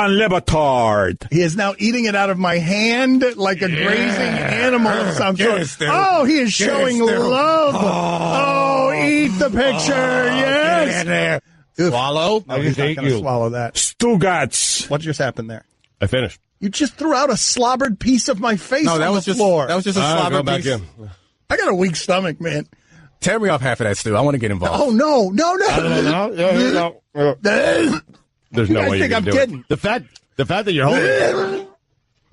Lebitard. He is now eating it out of my hand like a grazing animal of some sort. Oh, he is showing love. Oh, eat the picture. Yes. Swallow? No, he's not going to swallow that. Stugats. What just happened there? I finished. You just threw out a slobbered piece of my face on the floor. That was just a slobbered piece. I got a weak stomach, man. Tear me off half of that, Stu. I want to get involved. Oh, no. There's no way you're I'm going to do kidding. it. The fact that you're holding it.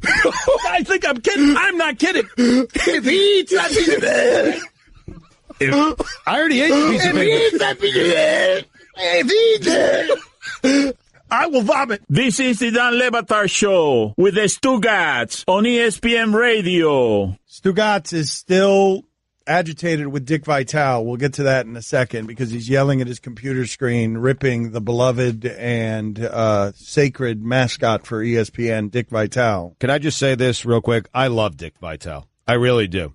I think I'm kidding. I'm not kidding. I already ate the piece of paper. I will vomit. This is the Dan Lebitard Show with the Stugats on ESPN Radio. Stugats is still agitated with Dick Vitale. We'll get to that in a second because he's yelling at his computer screen, ripping the beloved and sacred mascot for ESPN, Dick Vitale. Can I just say this real quick? I love Dick Vitale. I really do.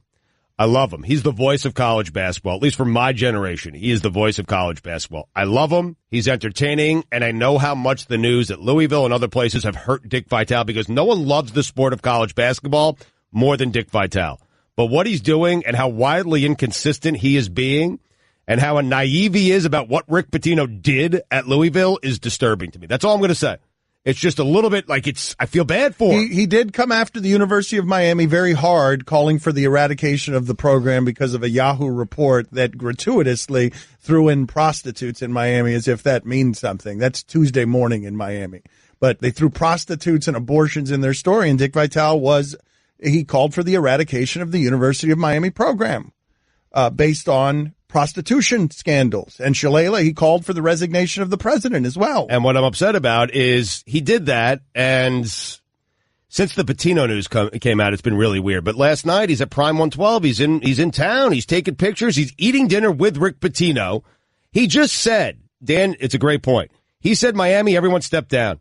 I love him. He's the voice of college basketball, at least for my generation. He is the voice of college basketball. I love him. He's entertaining, and I know how much the news at Louisville and other places have hurt Dick Vitale because no one loves the sport of college basketball more than Dick Vitale. But what he's doing and how wildly inconsistent he is being and how naive he is about what Rick Pitino did at Louisville is disturbing to me. That's all I'm going to say. It's just a little bit like I feel bad for him. He did come after the University of Miami very hard, calling for the eradication of the program because of a Yahoo report that gratuitously threw in prostitutes in Miami as if that means something. That's Tuesday morning in Miami. But they threw prostitutes and abortions in their story, and Dick Vitale he called for the eradication of the University of Miami program based on prostitution scandals. And Shalala, he called for the resignation of the president as well. And what I'm upset about is he did that, and since the Pitino news came out, it's been really weird. But last night, he's at Prime 112. He's in town. He's taking pictures. He's eating dinner with Rick Pitino. He just said, Dan, it's a great point. He said, Miami, everyone step down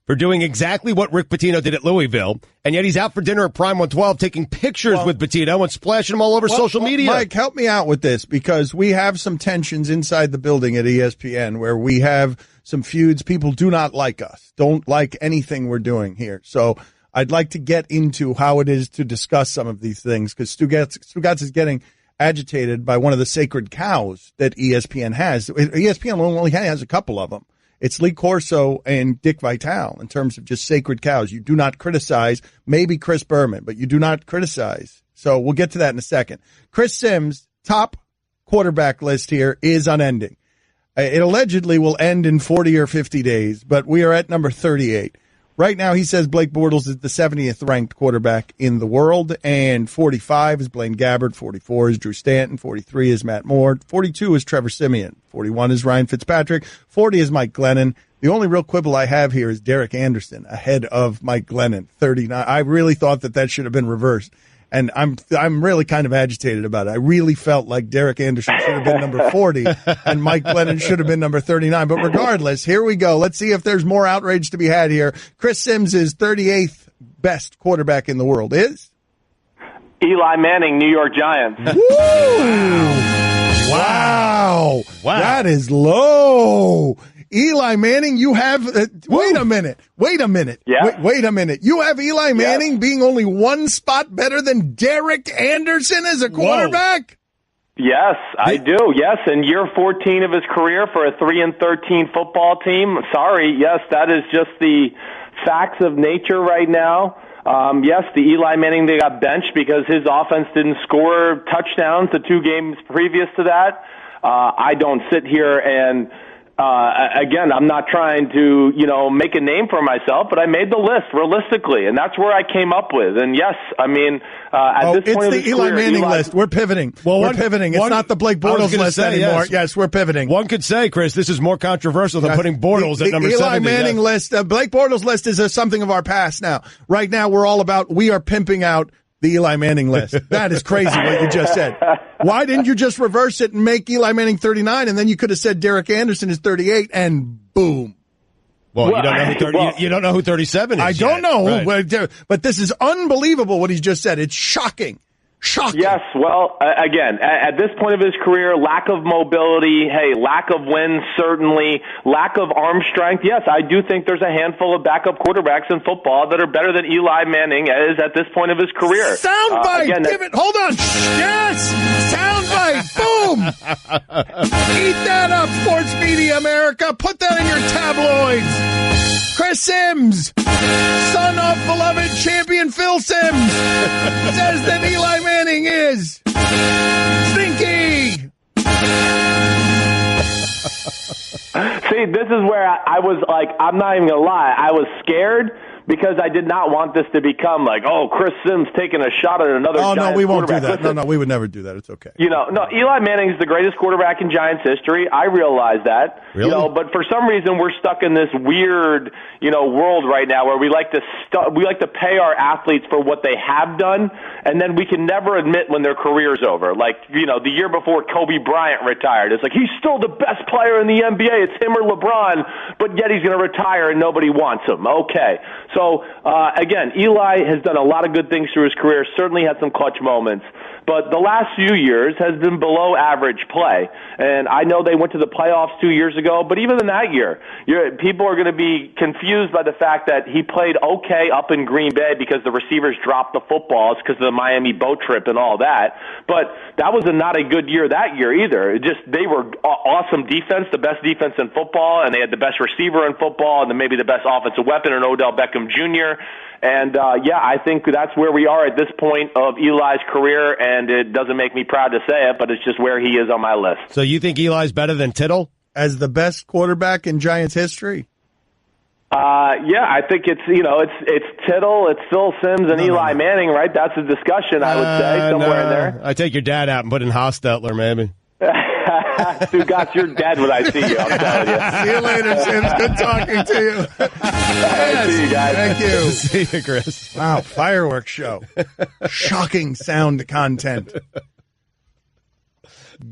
for doing exactly what Rick Pitino did at Louisville, and yet he's out for dinner at Prime 112 taking pictures with Pitino and splashing them all over social media. Mike, help me out with this, because we have some tensions inside the building at ESPN where we have some feuds. People do not like us, don't like anything we're doing here. So I'd like to get into how it is to discuss some of these things, because Stugats is getting agitated by one of the sacred cows that ESPN has. ESPN only has a couple of them. It's Lee Corso and Dick Vitale in terms of just sacred cows. You do not criticize, maybe Chris Berman, but you do not criticize. So we'll get to that in a second. Chris Sims' top quarterback list here is unending. It allegedly will end in 40 or 50 days, but we are at number 38. Right now, he says Blake Bortles is the 70th ranked quarterback in the world, and 45 is Blaine Gabbert, 44 is Drew Stanton, 43 is Matt Moore, 42 is Trevor Siemian, 41 is Ryan Fitzpatrick, 40 is Mike Glennon. The only real quibble I have here is Derek Anderson ahead of Mike Glennon, 39. I really thought that should have been reversed. And I'm really kind of agitated about it. I really felt like Derek Anderson should have been number 40 and Mike Glennon should have been number 39. But regardless, here we go. Let's see if there's more outrage to be had here. Chris Sims is 38th best quarterback in the world. Is? Eli Manning, New York Giants. Wow. That is low. Eli Manning, you have wait a minute. Yeah. Wait a minute. You have Eli Manning being only one spot better than Derek Anderson as a quarterback? Yes, I do. Yes, in year 14 of his career for a 3-13 football team. Sorry, yes, that is just the facts of nature right now. Yes, the Eli Manning, they got benched because his offense didn't score touchdowns the 2 games previous to that. I don't sit here and again, I'm not trying to, make a name for myself, but I made the list realistically, and that's where I came up with. And yes, I mean, at this point, it's the Eli Manning list. We're pivoting. We're pivoting. It's not the Blake Bortles list anymore. Yes, we're pivoting. One could say, Chris, this is more controversial than putting Bortles at number 70. The Eli Manning list, Blake Bortles list is something of our past now. Right now, we're all about, we are pimping out the Eli Manning list. That is crazy what you just said. Why didn't you just reverse it and make Eli Manning 39, and then you could have said Derek Anderson is 38, and boom. Well, you don't know who 37 is. I don't know, right. But this is unbelievable what he's just said. It's shocking. Shocking. Yes, well, again, at this point of his career, lack of mobility, lack of wins, certainly, lack of arm strength. Yes, I do think there's a handful of backup quarterbacks in football that are better than Eli Manning is at this point of his career. Soundbite! Give it, hold on. Yes! Soundbite! Boom! Eat that up, Sports Media America. Put that in your tabloids. Chris Sims, son of beloved champion Phil Sims, says that Eli Manning is stinky. See, this is where I was like, I'm not even going to lie, I was scared because I did not want this to become like, oh, Chris Sims taking a shot at another Giants no, we won't do that. Listen, No, we would never do that. It's okay. No, Eli Manning is the greatest quarterback in Giants history. I realize that. Really? But for some reason we're stuck in this weird, world right now where we like to pay our athletes for what they have done, and then we can never admit when their career's over. Like, the year before Kobe Bryant retired, it's like he's still the best player in the NBA. It's him or LeBron, but yet he's going to retire and nobody wants him. Okay. So, again, Eli has done a lot of good things through his career, certainly had some clutch moments, but the last few years has been below average play. And I know they went to the playoffs 2 years ago, but even in that year, people are going to be confused by the fact that he played okay up in Green Bay because the receivers dropped the footballs because of the Miami boat trip and all that. But that was not a good year that year either. They were awesome defense, the best defense in football, and they had the best receiver in football and then maybe the best offensive weapon in Odell Beckham Jr. And, I think that's where we are at this point of Eli's career, and it doesn't make me proud to say it, but it's just where he is on my list. So you think Eli's better than Tittle? As the best quarterback in Giants history? I think it's Tittle, it's Phil Sims, and Eli Manning, right? That's a discussion, I would say, somewhere in there. I take your dad out and put in Hostetler, maybe. Stugotz, you're dead when I see you, I'm telling you. See you later, Sims. Good talking to you. Yes. See you guys. Thank you. See you, Chris. Wow, fireworks show. Shocking sound content.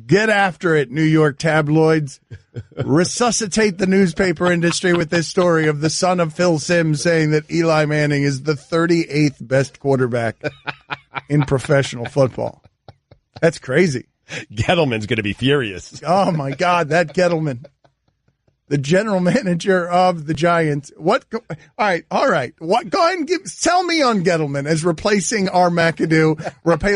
Get after it, New York tabloids. Resuscitate the newspaper industry with this story of the son of Phil Sims saying that Eli Manning is the 38th best quarterback in professional football. That's crazy. Gettleman's going to be furious. Oh, my God, that Gettleman. The general manager of the Giants. All right. What? Go ahead and tell me on Gettleman as replacing our McAdoo,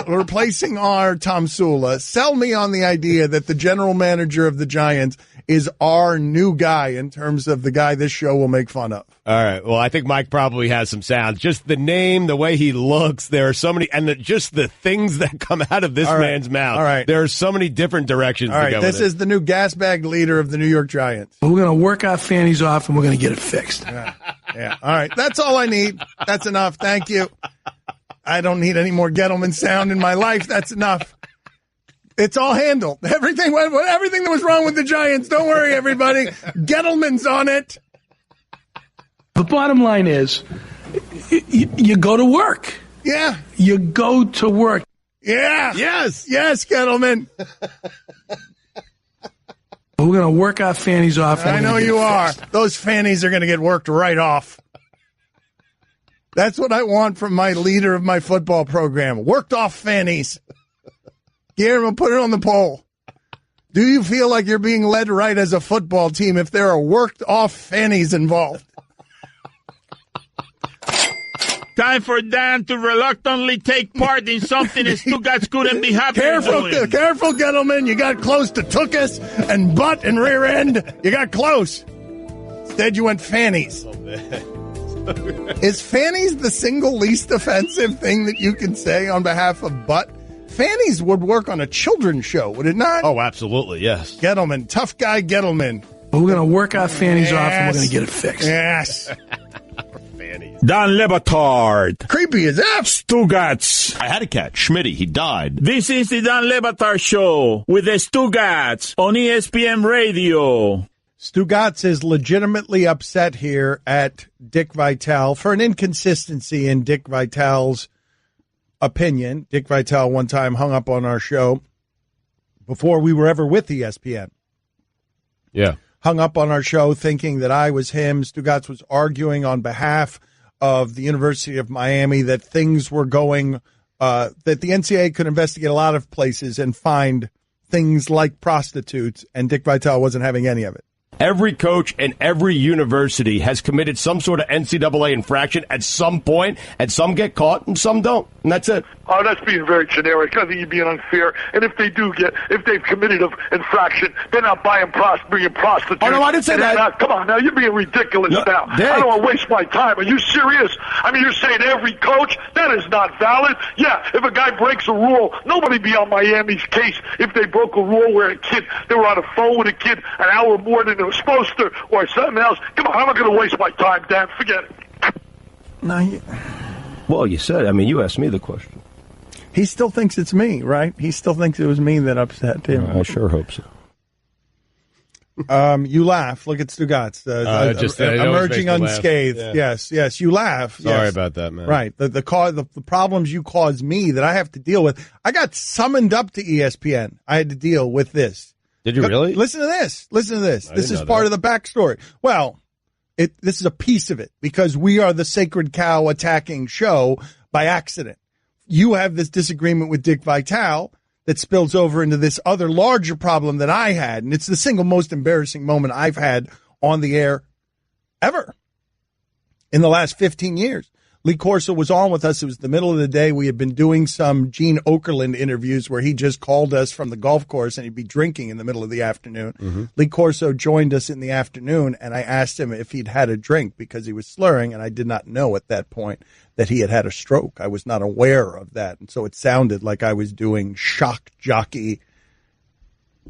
replacing our Tom Sula. Sell me on the idea that the general manager of the Giants is our new guy in terms of the guy this show will make fun of. All right. Well, I think Mike probably has some sounds. Just the name, the way he looks, there are so many, and just the things that come out of this man's mouth. All right. There are so many different directions to go this is the new gas bag leader of the New York Giants. We're going to work our fannies off, and we're going to get it fixed. Yeah. All right. That's all I need. That's enough. Thank you. I don't need any more Gettleman sound in my life. That's enough. It's all handled. Everything that was wrong with the Giants. Don't worry, everybody. Gettleman's on it. The bottom line is, you go to work. Yeah. You go to work. Yeah. Yes, Gettleman. We're going to work our fannies off. I know you are. Those fannies are going to get worked right off. That's what I want from my leader of my football program. Worked off fannies. Guillermo, put it on the poll. Do you feel like you're being led right as a football team if there are worked off fannies involved? Time for Dan to reluctantly take part in something Stugotz couldn't be happy doing. Careful, Gettleman. You got close to tuchus and butt and rear end. You got close. Instead, you went fannies. Is fannies the single least offensive thing that you can say on behalf of butt? Fannies would work on a children's show, would it not? Oh, absolutely, yes. Gettleman, tough guy Gettleman. We're going to work our fannies off, and we're going to get it fixed. Yes. Dan Le Batard. Creepy as F. Stugotz. I had a cat, Schmitty. He died. This is the Dan Le Batard Show with the Stugotz on ESPN Radio. Stugotz is legitimately upset here at Dick Vitale for an inconsistency in Dick Vitale's opinion. Dick Vitale one time hung up on our show before we were ever with ESPN. Yeah. Hung up on our show thinking that I was him. Stugotz was arguing on behalf of the University of Miami that things were going that the NCAA could investigate a lot of places and find things like prostitutes, and Dick Vitale wasn't having any of it. Every coach and every university has committed some sort of NCAA infraction at some point, and some get caught and some don't, and that's it. Oh, that's being very generic. I think you're being unfair. And if they've committed an infraction, they're not bringing prostitutes. Oh, no, I didn't say that. Come on, now, you're being ridiculous now. Dick. I don't want to waste my time. Are you serious? I mean, you're saying every coach? That is not valid. Yeah, if a guy breaks a rule, nobody be on Miami's case if they broke a rule where they were on a phone with a kid an hour more than they were supposed to, or something else. Come on, I'm not going to waste my time, Dan. Forget it. No, Well, you said, you asked me the question. he still thinks it's me, right? He still thinks it was me that upset him. I sure hope so. You laugh. Look at Stugatz. Emerging unscathed. Yeah. Yes. You laugh. Sorry yes. about that, man. Right. The problems you cause me that I have to deal with. I got summoned up to ESPN. I had to deal with this. Did you really? Listen to this. This is know part that. of the backstory. Well, this is a piece of it because we are the sacred cow attacking show by accident. You have this disagreement with Dick Vitale that spills over into this other larger problem that I had. And it's the single most embarrassing moment I've had on the air ever in the last 15 years. Lee Corso was on with us. It was the middle of the day. We had been doing some Gene Okerlund interviews where he just called us from the golf course and he'd be drinking in the middle of the afternoon. Mm-hmm. Lee Corso joined us in the afternoon, and I asked him if he'd had a drink because he was slurring, and I did not know at that point that he had had a stroke. I was not aware of that, and so it sounded like I was doing shock jockey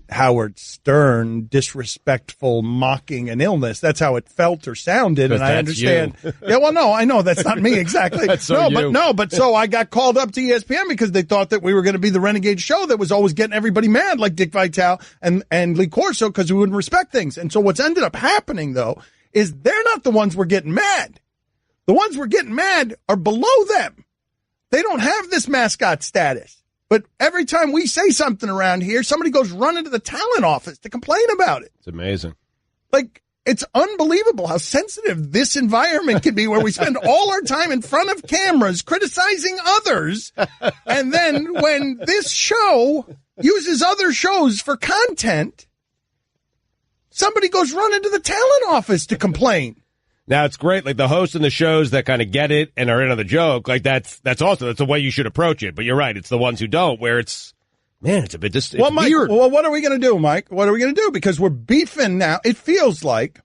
Howard Stern, disrespectful, mocking an illness. That's how it felt or sounded, and I understand. Yeah, well, no, I know that's not me exactly. But so I got called up to ESPN because they thought that we were going to be the renegade show that was always getting everybody mad, like Dick Vitale and Lee Corso, because we wouldn't respect things. And so what's ended up happening though is they're not the ones we're getting mad. The ones we're getting mad are below them. They don't have this mascot status. But every time we say something around here, somebody goes running to the talent office to complain about it. It's amazing. Like, it's unbelievable how sensitive this environment can be where we spend all our time in front of cameras criticizing others. And then when this show uses other shows for content, somebody goes running to the talent office to complain. Now, it's great, like the hosts and the shows that kind of get it and are in on the joke, like that's awesome. That's the way you should approach it. But you're right, it's the ones who don't, where it's a bit weird. Mike, well, what are we going to do, Mike? What are we going to do? Because we're beefing now. It feels like.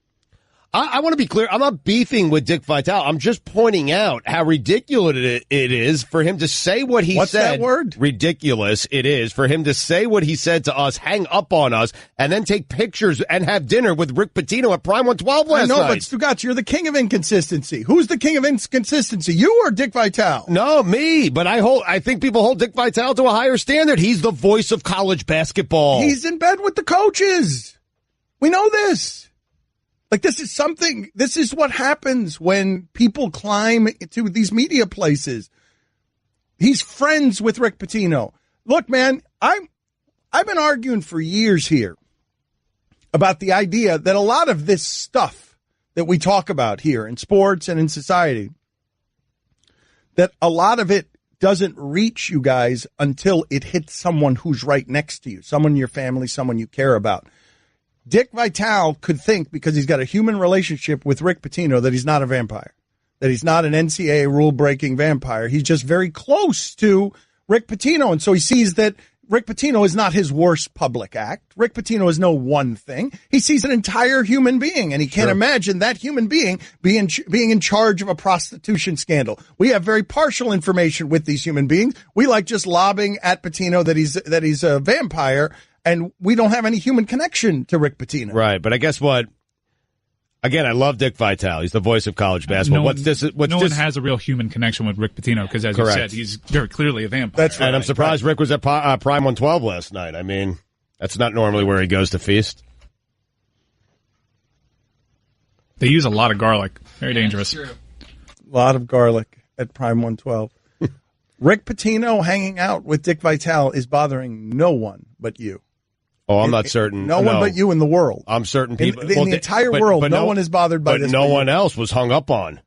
I want to be clear. I'm not beefing with Dick Vitale. I'm just pointing out how ridiculous it is for him to say what he said. What's that word? Ridiculous it is for him to say what he said to us, hang up on us, and then take pictures and have dinner with Rick Pitino at Prime 112 last night. I know, but Stugatz, you're the king of inconsistency. Who's the king of inconsistency? You or Dick Vitale? No, me. But I think people hold Dick Vitale to a higher standard. He's the voice of college basketball. He's in bed with the coaches. We know this. Like, this is what happens when people climb to these media places. He's friends with Rick Pitino. Look, man, I've been arguing for years here about the idea that a lot of this stuff that we talk about here in sports and in society, that a lot of it doesn't reach you guys until it hits someone who's right next to you, someone in your family, someone you care about. Dick Vitale could think, because he's got a human relationship with Rick Pitino, that he's not a vampire, that he's not an NCAA rule-breaking vampire. He's just very close to Rick Pitino, and so he sees that Rick Pitino is not his worst public act. Rick Pitino is no one thing. He sees an entire human being, and he can't imagine that human being being in charge of a prostitution scandal. We have very partial information with these human beings. We like just lobbing at Pitino that he's a vampire, and we don't have any human connection to Rick Pitino. Right, but I guess what? Again, I love Dick Vitale. He's the voice of college basketball. No one has a real human connection with Rick Pitino because, as you said, he's very clearly a vampire. That's right. And I'm surprised Rick was at Prime 112 last night. I mean, that's not normally where he goes to feast. They use a lot of garlic. Very dangerous. A lot of garlic at Prime 112. Rick Pitino hanging out with Dick Vitale is bothering no one but you. Oh, I'm not certain. No one but you in the world. I'm certain people. In the entire world, no one is bothered by this. But no one else was hung up on.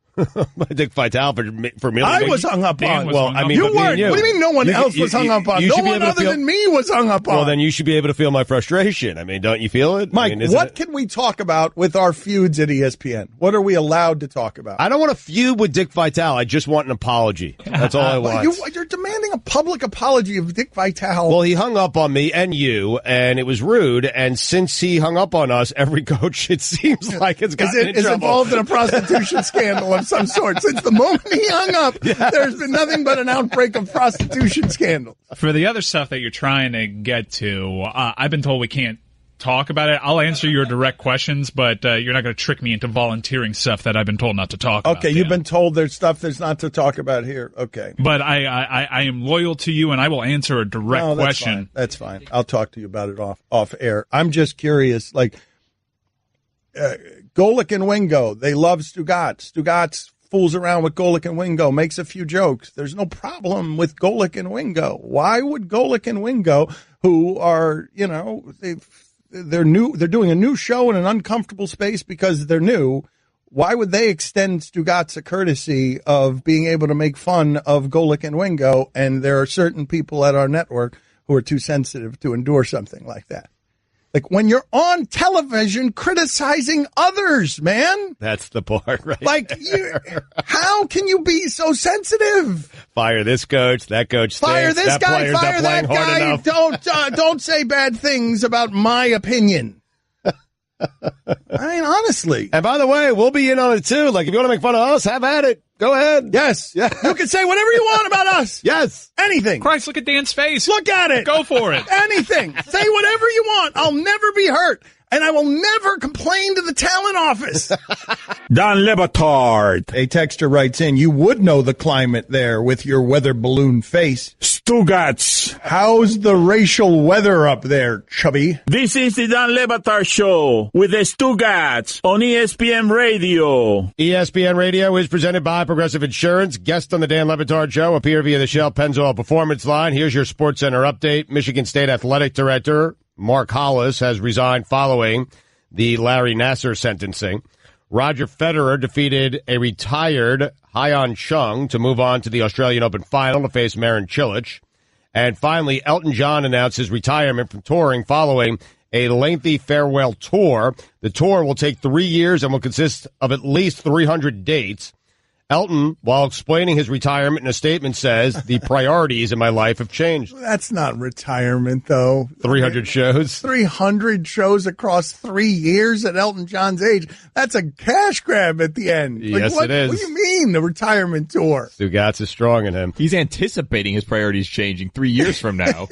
Dick Vitale for me. I was hung up on. Well, I mean, you weren't. What do you mean no one else was hung up on? No one other than me was hung up on. Well, then you should be able to feel my frustration. I mean, don't you feel it? Mike, what can we talk about with our feuds at ESPN? What are we allowed to talk about? I don't want to feud with Dick Vitale. I just want an apology. That's all I want. You're demanding a public apology of Dick Vitale. Well, he hung up on me and you, and it was rude. And since he hung up on us, every coach, it seems like it's gotten in trouble. Is involved in a prostitution scandal of some sort. Since the moment he hung up, there's been nothing but an outbreak of prostitution scandal. For the other stuff that you're trying to get to, I've been told we can't talk about it. I'll answer your direct questions, but you're not going to trick me into volunteering stuff that I've been told not to talk about. Okay, you've been told there's stuff there's not to talk about here. Okay. But I am loyal to you, and I will answer a direct question. That's fine. I'll talk to you about it off air. I'm just curious, like, Golic and Wingo, they love Stugatz. Stugatz fools around with Golic and Wingo, makes a few jokes. There's no problem with Golic and Wingo. Why would Golic and Wingo, who are, they're new, they're doing a new show in an uncomfortable space because they're new, why would they extend Stugatz a courtesy of being able to make fun of Golic and Wingo? And there are certain people at our network who are too sensitive to endure something like that. Like when you're on television criticizing others, man. That's the part, right? Like, how can you be so sensitive? Fire this coach, that coach stinks. Fire this guy, fire that guy. Don't say bad things about my opinion. I mean, honestly. And by the way, we'll be in on it too. Like, if you want to make fun of us, have at it. Go ahead. Yes. Yeah. You can say whatever you want about us. Yes. Anything. Christ, look at Dan's face. Look at it. Go for it. Anything. Say whatever you want. I'll never be hurt. And I will never complain to the talent office. Don Le Batard. A texter writes in, you would know the climate there with your weather balloon face. Stugatz. How's the racial weather up there, chubby? This is the Don Le Batard Show with the Stugatz on ESPN Radio. ESPN Radio is presented by Progressive Insurance. Guest on the Dan Le Batard Show appear via the Shell Pennzoil Performance Line. Here's your Sports Center update. Michigan State Athletic Director Mark Hollis has resigned following the Larry Nassar sentencing. Roger Federer defeated a retired Hyeon Chung to move on to the Australian Open final to face Marin Cilic. And finally, Elton John announced his retirement from touring following a lengthy farewell tour. The tour will take 3 years and will consist of at least 300 dates. Elton, while explaining his retirement in a statement, says, the priorities in my life have changed. That's not retirement, though. 300 shows? 300 shows across 3 years at Elton John's age. That's a cash grab at the end. Yes, it is. What do you mean, the retirement tour? Stugatz is strong in him. He's anticipating his priorities changing 3 years from now.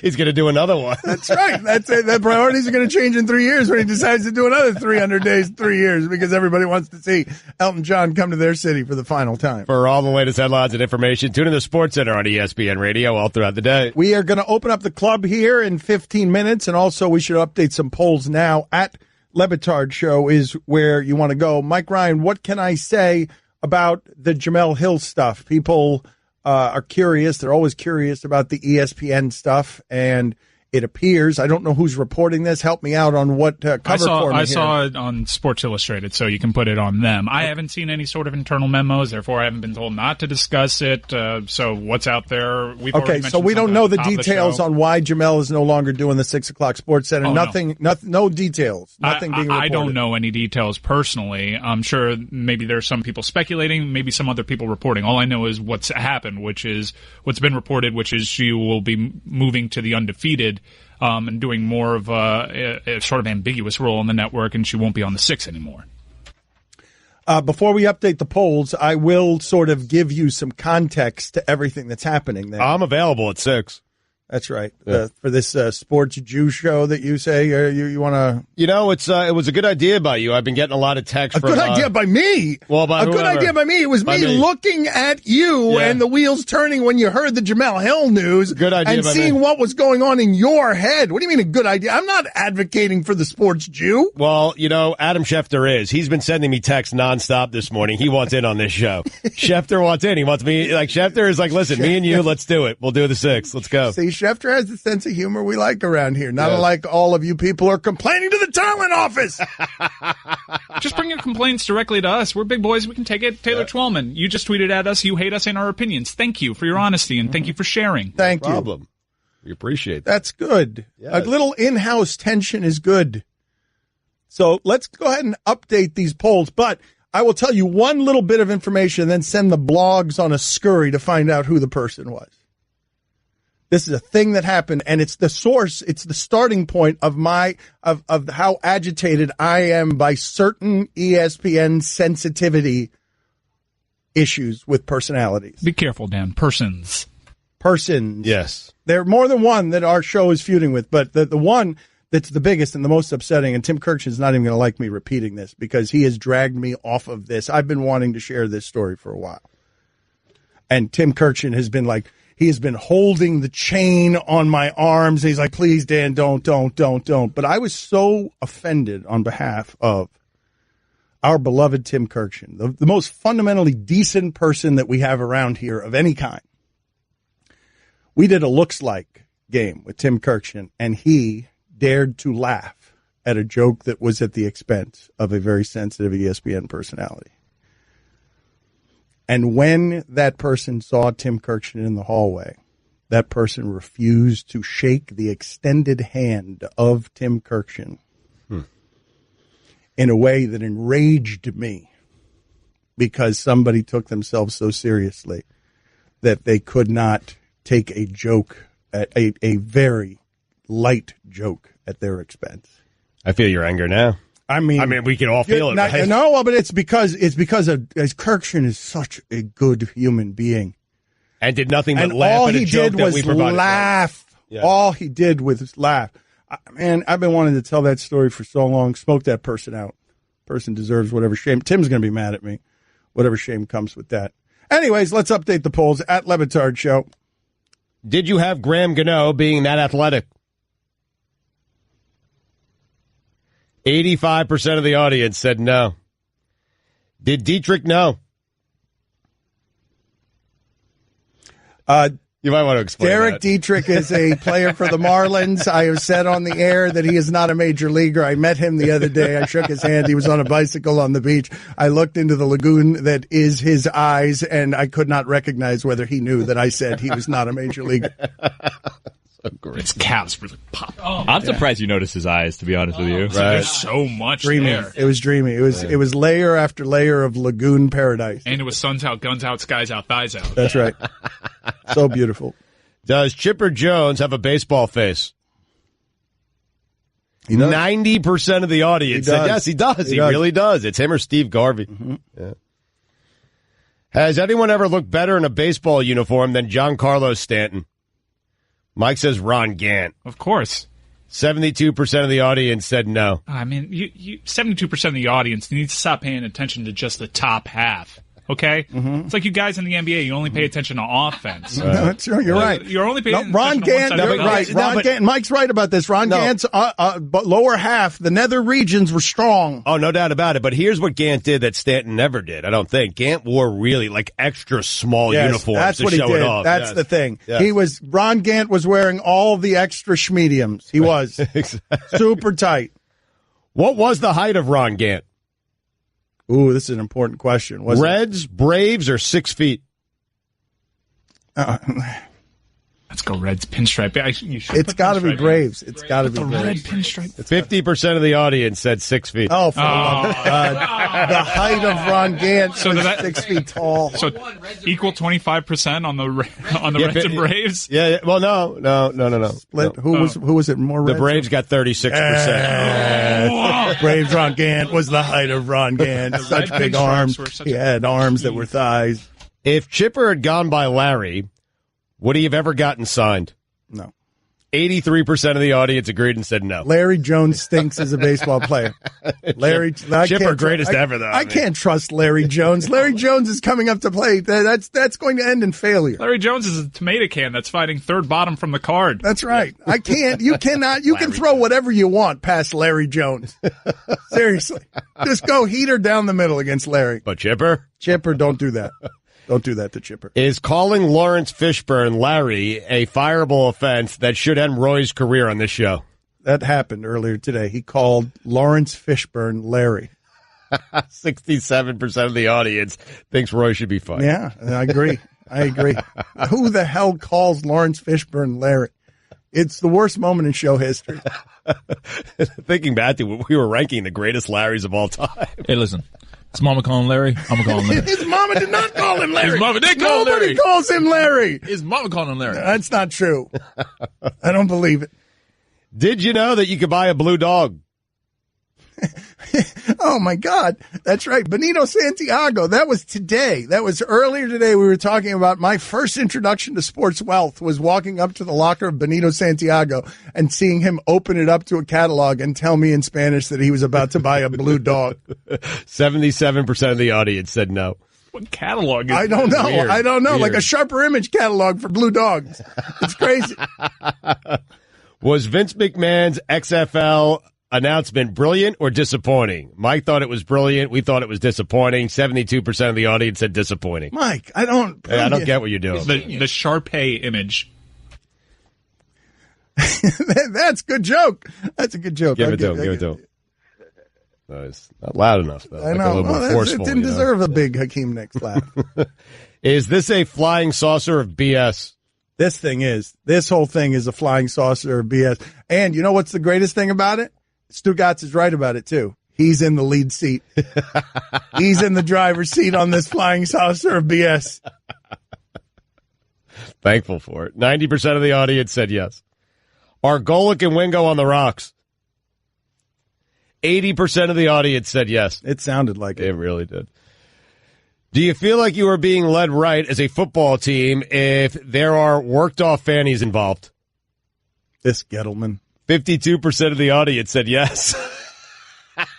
He's going to do another one. That's right. That's it. The priorities are going to change in 3 years when he decides to do another 300 days, 3 years, because everybody wants to see Elton John come to their city for the final time. For all the latest headlines and information, tune in to Sports Center on ESPN Radio all throughout the day. We are going to open up the club here in 15 minutes, and also we should update some polls now. At Le Batard Show is where you want to go. Mike Ryan, what can I say about the Jemele Hill stuff? People are curious. They're always curious about the ESPN stuff, and it appears, I don't know who's reporting this. Help me out on what cover for me I saw it on Sports Illustrated, so you can put it on them. I haven't seen any sort of internal memos, therefore I haven't been told not to discuss it. So what's out there? Okay, so we don't know the details on why Jemele is no longer doing the 6 o'clock Sports Center. No details. Nothing being reported. I don't know any details personally. I'm sure maybe there's some people speculating, maybe some other people reporting. All I know is what's happened, which is what's been reported, which is she will be moving to the Undefeated. And doing more of a sort of ambiguous role in the network, and she won't be on the 6 anymore. Before we update the polls, I will sort of give you some context to everything that's happening there. I'm available at 6. That's right. Yeah. For this sports Jew show that you say you want to... You know, it was a good idea by you. I've been getting a lot of texts from... A good idea by me? Well, by good idea by me. It was me looking at you and the wheels turning when you heard the Jemele Hill news. Good idea and seeing what was going on in your head. What do you mean a good idea? I'm not advocating for the sports Jew. Well, you know, Adam Schefter is. He's been sending me texts nonstop this morning. He wants in on this show. Schefter wants in. He wants me... Like, Schefter is like, listen, me and you, let's do it. We'll do the 6. Let's go. See, Schefter has the sense of humor we like around here. Not unlike all of you people are complaining to the talent office. Just bring your complaints directly to us. We're big boys. We can take it. Taylor Twellman, you just tweeted at us. You hate us and our opinions. Thank you for your honesty, and thank you for sharing. Thank No you. problem. We appreciate that. That's good. Yes. A little in-house tension is good. So let's go ahead and update these polls. But I will tell you one little bit of information and then send the blogs on a scurry to find out who the person was. This is a thing that happened, and it's the source, it's the starting point of of how agitated I am by certain ESPN sensitivity issues with personalities. Be careful, Dan. Persons. Yes. There are more than one that our show is feuding with, but the one that's the biggest and the most upsetting, and Tim Kirchin's not even going to like me repeating this because he has dragged me off of this. I've been wanting to share this story for a while. And Tim Kirchin has been like, he has been holding the chain on my arms. He's like, please, Dan, don't. But I was so offended on behalf of our beloved Tim Kirchin, the most fundamentally decent person that we have around here of any kind. We did a looks like game with Tim Kirchin, and he dared to laugh at a joke that was at the expense of a very sensitive ESPN personality. And when that person saw Tim Kirchin in the hallway, that person refused to shake the extended hand of Tim Kirchin in a way that enraged me because somebody took themselves so seriously that they could not take a joke, a very light joke at their expense. I feel your anger now. I mean, we can all feel it. Right? No, but it's because as Kirchin is such a good human being, and did nothing but and laugh all at a he joke did that was we provided. Laugh. Yeah. All he did was laugh. Man, I've been wanting to tell that story for so long. Smoke that person out. Person deserves whatever shame. Tim's going to be mad at me. Whatever shame comes with that. Anyways, let's update the polls at Le Batard Show. Did you have Graham Gano being that athletic? 85% of the audience said no. Did Dietrich know? You might want to explain Derek that. Dietrich is a player for the Marlins. I have said on the air that he is not a major leaguer. I met him the other day. I shook his hand. He was on a bicycle on the beach. I looked into the lagoon that is his eyes, and I could not recognize whether he knew that I said he was not a major leaguer. So great. His calves really pop. I'm surprised you noticed his eyes, to be honest with you. Right. There's so much Dreamy. there. It was dreamy. It was layer after layer of lagoon paradise. And it was suns out, guns out, skies out, thighs out. That's right. So beautiful. Does Chipper Jones have a baseball face? 90% of the audience said yes, he does. He really does. It's him or Steve Garvey. Mm-hmm. Yeah. Has anyone ever looked better in a baseball uniform than Giancarlo Stanton? Mike says Ron Gant. Of course. 72% of the audience said no. I mean, 72% of the audience needs to stop paying attention to just the top half. Okay? Mm-hmm. It's like you guys in the NBA, you only pay attention to offense. No, that's true. You're right. You're only paying Ron attention Gant, to one side. right. Ron Gant, Mike's right about this. Ron Gant's lower half, the nether regions were strong. Oh, no doubt about it. But here's what Gant did that Stanton never did, I don't think. Gant wore really like extra small uniforms that's to what show he did. it off. That's the thing. Yes. Ron Gant was wearing all the extra schmediums. He was. Super tight. What was the height of Ron Gant? Ooh, this is an important question. Reds, Braves, or 6 feet? Let's go Reds pinstripe. It's got to be Braves. It's got to be the Braves. red pinstripe. 50% of the audience said 6 feet. Oh, for the love of God. The height of Ron Gant was 6 feet tall. So equal 25% on the Reds and Braves? Yeah, well, no. Split. Who was it more Reds? The Braves got 36%. Braves Ron Gant was the height of Ron Gant. Such big arms. He had arms that were thighs. If Chipper had gone by Larry, would he have ever gotten signed? No. 83% of the audience agreed and said no. Larry Jones stinks as a baseball player. Chipper greatest ever, though. I can't trust Larry Jones. Larry Jones is coming up to play. That's going to end in failure. Larry Jones is a tomato can that's fighting third bottom from the card. That's right. I can't. You cannot. You can throw whatever you want past Larry Jones. Seriously. Just go heater down the middle against Larry. But Chipper, don't do that. Don't do that to Chipper. Is calling Lawrence Fishburne Larry a fireable offense that should end Roy's career on this show? That happened earlier today. He called Lawrence Fishburne Larry. 67% of the audience thinks Roy should be fired. Yeah, I agree. Who the hell calls Lawrence Fishburne Larry? It's the worst moment in show history. Thinking back to when we were ranking the greatest Larrys of all time. Hey, listen. His mama call him Larry. I'm going to call him Larry. His mama did not call him Larry. His mama did call him Larry. Nobody calls him Larry. His mama called him Larry. That's not true. I don't believe it. Did you know that you could buy a blue dog? Oh, my God. That's right. Benito Santiago. That was today. That was earlier today. We were talking about my first introduction to sports wealth was walking up to the locker of Benito Santiago and seeing him open it up to a catalog and tell me in Spanish that he was about to buy a blue dog. 77% of the audience said no. What catalog is I don't know. Weird. I don't know. Weird. Like a Sharper Image catalog for blue dogs. It's crazy. Was Vince McMahon's XFL announcement brilliant or disappointing? Mike thought it was brilliant. We thought it was disappointing. 72% of the audience said disappointing. Mike, I don't get what you're doing. the Sharpay image. That's a good joke. That's a good joke. Give it to him. No, it's not loud enough, though. I know. A little more forceful, it didn't deserve a big Hakeem Nicks laugh. Is this a flying saucer of BS? This whole thing is a flying saucer of BS. And you know what's the greatest thing about it? Stugotz is right about it, too. He's in the lead seat. He's in the driver's seat on this flying saucer of BS. Thankful for it. 90% of the audience said yes. Are Golic and Wingo on the rocks? 80% of the audience said yes. It sounded like it. It really did. Do you feel like you are being led right as a football team if there are worked-off fannies involved? This Gettleman. 52% of the audience said yes.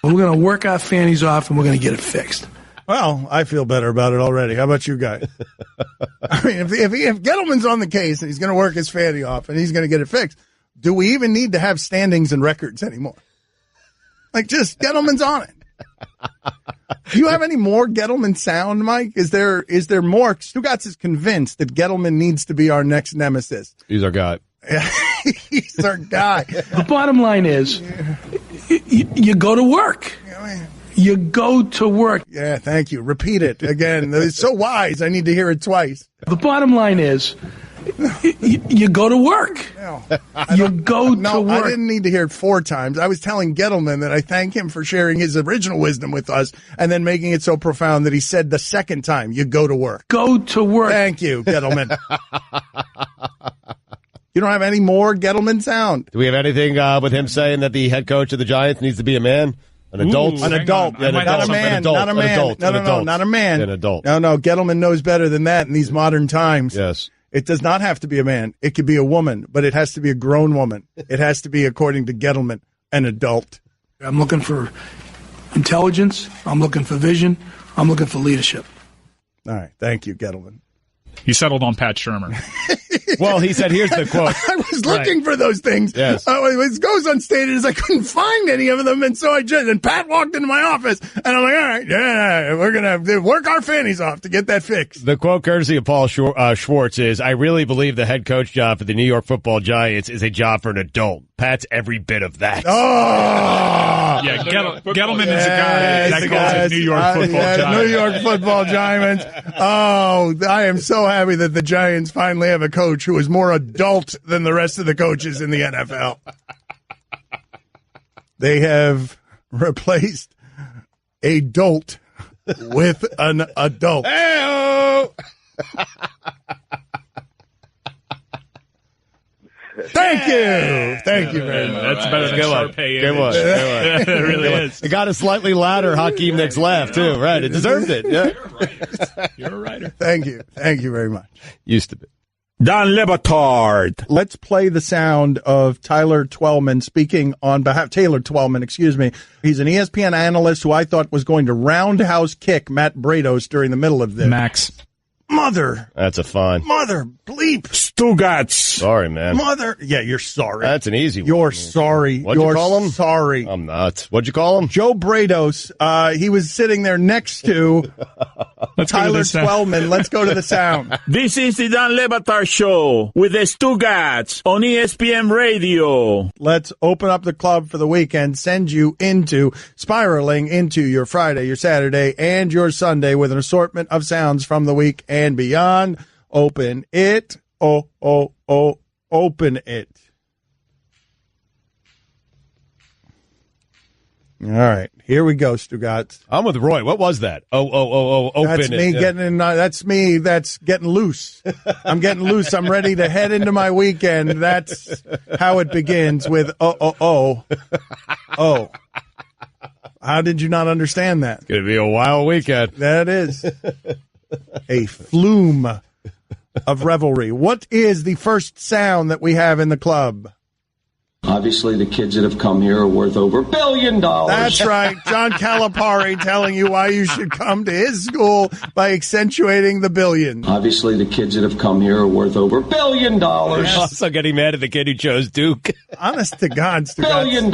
We're going to work our fannies off and we're going to get it fixed. Well, I feel better about it already. How about you guys? I mean, if Gettleman's on the case and he's going to work his fanny off and he's going to get it fixed, do we even need to have standings and records anymore? Like, just Gettleman's on it. Do you have any more Gettleman sound, Mike? Is there more? Stugotz is convinced that Gettleman needs to be our next nemesis. He's our guy. He's our guy. The bottom line is, you go to work. You go to work. Yeah, thank you. Repeat it again. It's so wise. I need to hear it twice. The bottom line is, you go to work. You go to work. I didn't need to hear it 4 times. I was telling Gettleman that I thank him for sharing his original wisdom with us and then making it so profound that he said the second time, you go to work. Go to work. Thank you, Gettleman. You don't have any more Gettleman sound? Do we have anything with him saying that the head coach of the Giants needs to be a man? An adult? An adult. Yeah, Not a man. Not a man. No, not a man. An adult. No, Gettleman knows better than that in these modern times. Yes. It does not have to be a man. It could be a woman, but it has to be a grown woman. It has to be, according to Gettleman, an adult. I'm looking for intelligence. I'm looking for vision. I'm looking for leadership. All right. Thank you, Gettleman. You settled on Pat Shurmur. Well, he said, here's the quote. I was looking for those things. Yes. It goes unstated as I couldn't find any of them, and so and Pat walked into my office, and I'm like, all right, yeah, we're going to work our fannies off to get that fixed. The quote courtesy of Paul Schwartz is, I really believe the head coach job for the New York Football Giants is a job for an adult. Pat's every bit of that. Oh! Yeah, Gettleman is a guy that calls it New York Football Giants. New York Football Giants. Oh, I am so happy that the Giants finally have a coach who is more adult than the rest of the coaches in the NFL. They have replaced a dolt with an adult. Hey-o! Thank you. Thank you very much. That's better than Sharpay. Good one. It really is. It got a slightly louder Hakeem Nicks laugh, too. Right. It deserved it. Yeah. You're a writer. Thank you. Thank you very much. Used to be. Don Lebatard. Let's play the sound of Taylor Twellman speaking on behalf. Taylor Twellman, excuse me. He's an ESPN analyst who I thought was going to roundhouse kick Matt Brados during the middle of this. Max. Mother. That's a fine. Mother, bleep. sleep. Stugotz. Sorry, man. Mother. Yeah, you're sorry. That's an easy one. You're sorry. What'd you call him? Sorry. I'm not. What'd you call him? Joe Brados. He was sitting there next to Tyler Twellman. Let's go to the sound. This is the Dan Le Batard Show with the Stugotz on ESPN Radio. Let's open up the club for the weekend, send you into spiraling into your Friday, your Saturday, and your Sunday with an assortment of sounds from the week and beyond. Open it. Open it. All right, here we go, Stugotz. I'm with Roy. What was that? Open That's me it. getting in. That's me. That's getting loose. I'm getting loose. I'm ready to head into my weekend. That's how it begins with oh. How did you not understand that? It's going to be a wild weekend. That is a flume of revelry. What is the first sound that we have in the club? Obviously, the kids that have come here are worth over $1 billion. That's right. John Calipari telling you why you should come to his school by accentuating the billion. Obviously, the kids that have come here are worth over $1 billion. Also getting mad at the kid who chose Duke. Honest to God, $1 billion.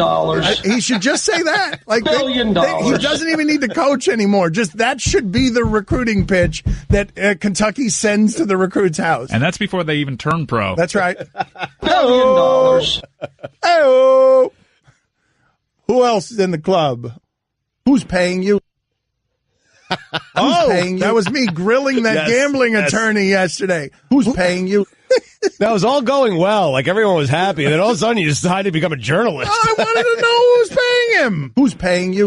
He should just say that. Like $1 billion. He doesn't even need to coach anymore. Just that should be the recruiting pitch that Kentucky sends to the recruit's house. And that's before they even turn pro. That's right. $1 billion. Oh, who else is in the club? Who's paying you? Who's paying you? That was me grilling that gambling attorney yesterday. Who's paying you? That was all going well. Like, everyone was happy. And then all of a sudden, you decided to become a journalist. I wanted to know who's paying him. Who's paying you?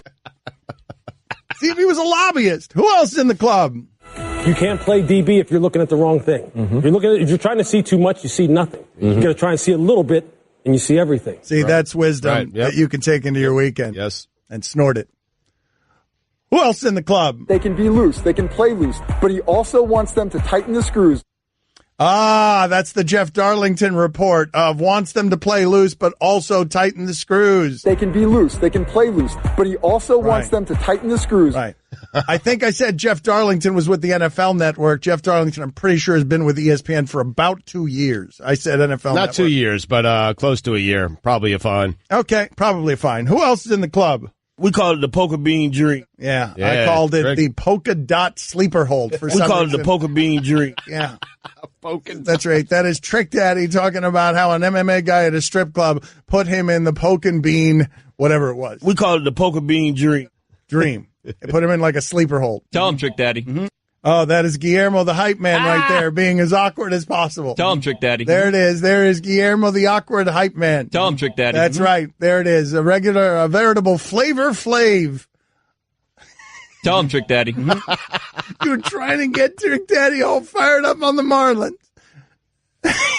See if he was a lobbyist. Who else is in the club? You can't play DB if you're looking at the wrong thing. Mm-hmm. If you're trying to see too much, you see nothing. Mm-hmm. You got to try and see a little bit, and you see everything. See, that's wisdom that you can take into your weekend. Yes. And snort it. Who else in the club? They can be loose. They can play loose. But he also wants them to tighten the screws. That's the Jeff Darlington report of wants them to play loose, but also tighten the screws. They can be loose. They can play loose. But he also wants them to tighten the screws. Right. I think I said Jeff Darlington was with the NFL Network. Jeff Darlington, I'm pretty sure, has been with ESPN for about 2 years. I said NFL Network. Not 2 years, but close to a year. Probably a fine. Okay, probably a fine. Who else is in the club? We call it the Polka Bean Drink. Yeah, I called it the polka dot sleeper hold for some reason. We call it the Polka Bean Drink. Yeah. That's right. That is Trick Daddy talking about how an MMA guy at a strip club put him in the poke and bean, whatever it was. We call it the Polka Bean Drink. Dream. They put him in like a sleeper hold. Tell him, Trick Daddy. Mm-hmm. Oh, that is Guillermo the hype man right there, being as awkward as possible. Tell him, Trick Daddy. There it is. There is Guillermo the awkward hype man. Tell him, Trick Daddy. That's right. There it is. A veritable Flavor Flav. Tell him, Trick Daddy. You're trying to get Trick Daddy all fired up on the Marlins.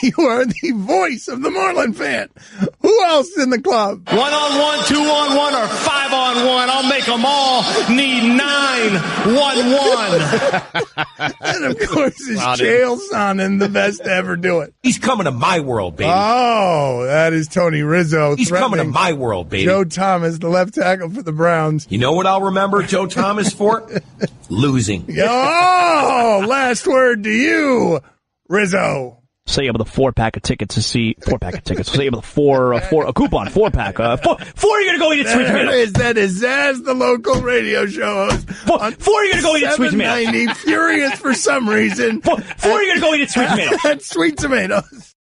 You are the voice of the Marlin fan. Who else is in the club? 1-on-1, 2-on-1, or 5-on-1. I'll make them all need 9-1-1. And of course, it's Chael Sonnen, the best to ever do it. He's coming to my world, baby. Oh, that is Tony Rizzo. He's coming to my world, baby. Joe Thomas, the left tackle for the Browns. You know what I'll remember Joe Thomas for? Losing. Oh, last word to you, Rizzo. Say you have the 4-pack of tickets to see 4-pack of tickets. Say you have the a coupon 4-pack. Four you're gonna go eat at Sweet Tomatoes. That is Zaz, the local radio show host. Four you're gonna go eat at Sweet Tomatoes. Furious for some reason. Four you're gonna go eat at Sweet Tomatoes. At Sweet Tomatoes.